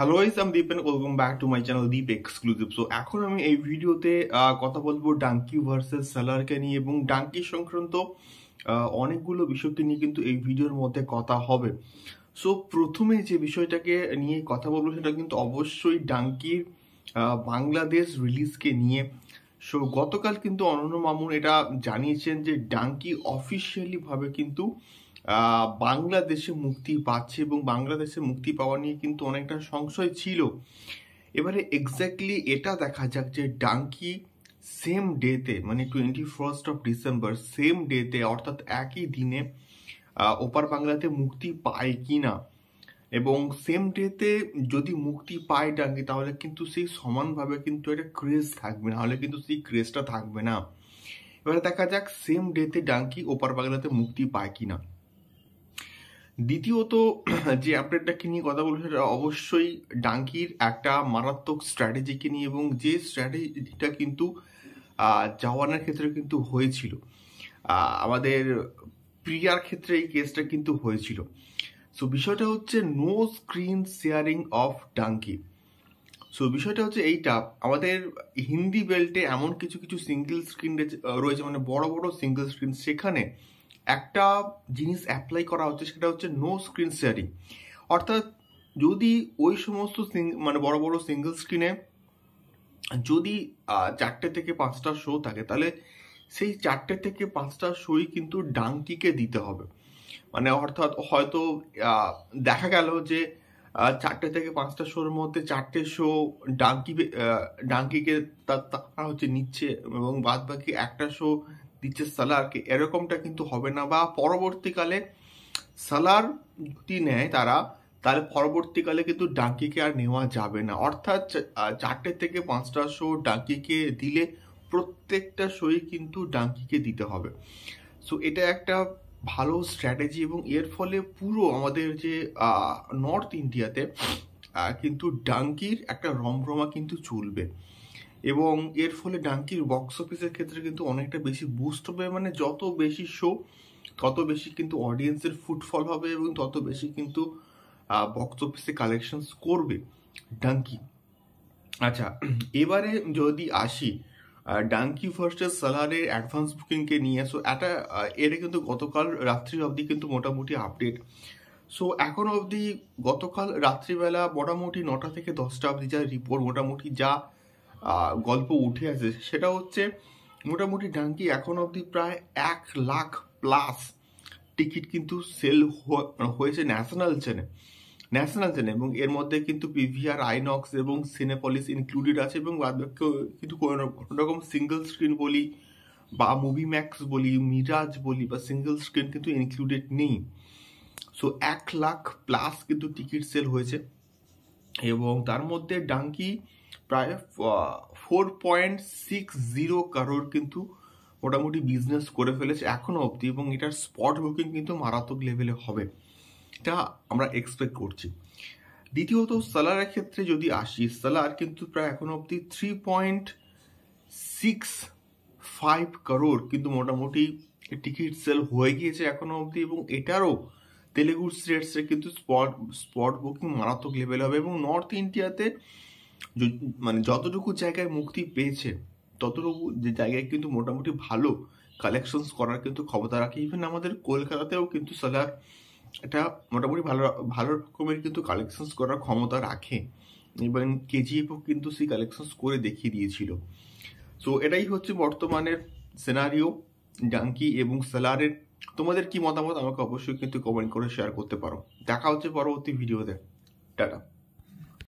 Hello guys, আমি Deep and welcome back to my channel Deep exclusive. So এখন আমি এই ভিডিওতে কথা বলবো ডাঙ্কি ভার্সেস সেলারকে নিয়ে, এবং ডাঙ্কি সংক্রান্ত অনেকগুলো বিষয়কে নিয়ে কিন্তু এই ভিডিওর মধ্যে কথা হবে। সো প্রথমে যে বিষয়টাকে নিয়ে কথা বলবো সেটা কিন্তু অবশ্যই ডাঙ্কির বাংলাদেশ রিলিজকে নিয়ে। সো গতকাল কিন্তু অনন্য মামুন এটা জানিয়েছেন যে ডাঙ্কি অফিসিয়ালি ভাবে কিন্তু বাংলাদেশে মুক্তি পাচ্ছে, এবং বাংলাদেশে মুক্তি পাওয়া নিয়ে কিন্তু অনেকটা সংশয় ছিল। এবারে এক্স্যাক্টলি এটা দেখা যাক যে ডাঙ্কি সেম ডেতে, মানে 21 ডিসেম্বর সেম ডেতে, অর্থাৎ একই দিনে ওপার বাংলাতে মুক্তি পায় কিনা। এবং সেম ডেতে যদি মুক্তি পায় ডাঙ্কি, তাহলে কিন্তু সেই সমানভাবে কিন্তু একটা ক্রেজ থাকবে, নাহলে কিন্তু সেই ক্রেজটা থাকবে না। এবারে দেখা যাক সেম ডেতে ডাঙ্কি ওপার বাংলাতে মুক্তি পায় কিনা। দ্বিতীয়ত যে আপডেটটাকে নিয়ে কথা বলবো সেটা অবশ্যই ডাঙ্কির একটা মারাত্মক স্ট্র্যাটেজিকে নিয়ে, এবং যে স্ট্র্যাটেজিটা কিন্তু জওয়ানের ক্ষেত্রে কিন্তু হয়েছিল, আমাদের প্রিয়ার ক্ষেত্রে এই কেসটা কিন্তু হয়েছিল। সো বিষয়টা হচ্ছে no screen sharing of Dunki. So বিষয়টা হচ্ছে এইটা, আমাদের হিন্দি বেল্টে এমন কিছু কিছু সিঙ্গেল স্ক্রিন রয়েছে, মানে বড় বড় সিঙ্গেল স্ক্রিন, সেখানে একটা জিনিস অ্যাপ্লাই করা হচ্ছে, সেটা হচ্ছে নো স্ক্রিন শেয়ারিং। অর্থাৎ যদি ওই সমস্ত মানে বড় বড় সিঙ্গেল স্ক্রিনে যদি 4টে থেকে 5টা শো থাকে, তাহলে সেই 4টে থেকে 5টা শোই কিন্তু ডাঙ্কিকে দিতে হবে। মানে অর্থাৎ হয়তো দেখা গেল যে 4টে থেকে 5টা শোর মধ্যে 4টে শো ডাঙ্কিকে তারা হচ্ছে নিচ্ছে, এবং বাদ বাকি একটা শো দিচ্ছে সালারকে। এরকমটা কিন্তু হবে না, বা পরবর্তীকালে সালার যদি নেয় তারা, তাহলে পরবর্তীকালে কিন্তু ডাঙ্কিকে আর নেওয়া যাবে না। অর্থাৎ 4টে থেকে 5টা শো ডাঙ্কিকে দিলে প্রত্যেকটা শোই কিন্তু ডাঙ্কিকে দিতে হবে। সো এটা একটা ভালো স্ট্র্যাটেজি, এবং এর ফলে পুরো আমাদের যে নর্থ ইন্ডিয়াতে কিন্তু ডাঙ্কির একটা রমরমা কিন্তু চলবে, এবং এর ফলে ডাঙ্কির বক্স অফিসের ক্ষেত্রে কিন্তু অনেকটা বেশি বুস্ট হবে। মানে যত বেশি শো, তত বেশি কিন্তু অডিয়েন্সের ফুটফল হবে, এবং তত বেশি কিন্তু বক্স অফিসে কালেকশনস করবে ডাঙ্কি। আচ্ছা, এবারে যদি আসি ডাঙ্কি ভার্সেস সালারের অ্যাডভান্স বুকিংকে নিয়ে। সো এটা কিন্তু গতকাল রাত্রি অবধি কিন্তু মোটামুটি আপডেট। সো এখন অবধি গতকাল রাত্রিবেলা মোটামুটি 9টা থেকে 10টা অবধি যা রিপোর্ট, মোটামুটি যা গল্প উঠে আসে, সেটা হচ্ছে মোটামুটি ডাঙ্কি এখন অবধি প্রায় 1 লাখ প্লাস টিকিট কিন্তু সেল হয়েছে ন্যাশনাল চেনে, এবং এর মধ্যে কিন্তু পিভিআর, আইনক্স এবং সিনেপলিস ইনক্লুডেড আছে, এবং কিন্তু কোনো রকম সিঙ্গেল স্ক্রিন বলি বা মুভি ম্যাক্স বলি, মিরাজ বলি বা সিঙ্গেল স্ক্রিন কিন্তু ইনক্লুডেড নেই। সো 1 লাখ প্লাস কিন্তু টিকিট সেল হয়েছে, এবং তার মধ্যে ডাঙ্কি প্রায় 4.60 কারোর কিন্তু মোটামুটি বিজনেস করে ফেলেছে এখনো অবধি, এবং এটার স্পট বুকিং কিন্তু মারাত্মক লেভেলে হবে, এটা আমরা এক্সপেক্ট করছি। দ্বিতীয়ত সালারের ক্ষেত্রে যদি আসি, সালার কিন্তু প্রায় এখনো অবধি 3.65 কারোর কিন্তু মোটামুটি টিকিট সেল হয়ে গিয়েছে এখনো অবধি, এবং এটারও তেলেগু স্টেটসে কিন্তু স্পট বুকিং মারাত্মক লেভেল হবে। এবং নর্থ ইন্ডিয়াতে মানে যতটুকু জায়গায় মুক্তি পেয়েছে, ততটুকু যে জায়গায় কিন্তু মোটামুটি ভালো কালেকশনস করার কিন্তু ক্ষমতা রাখে। ইভেন আমাদের কলকাতাতেও কিন্তু সালার এটা মোটামুটি ভালো ভালো রকমের কিন্তু কালেকশনস করার ক্ষমতা রাখে, এবং কেজিএফও কিন্তু সেই কালেকশনস করে দেখিয়ে দিয়েছিল। সো এটাই হচ্ছে বর্তমানের সিনারিও ডাঙ্কি এবং সালারের। তোমাদের কি মতামত আমাকে অবশ্যই কিন্তু কমেন্ট করে শেয়ার করতে পারো। দেখা হচ্ছে পরবর্তী ভিডিওতে। টাটা।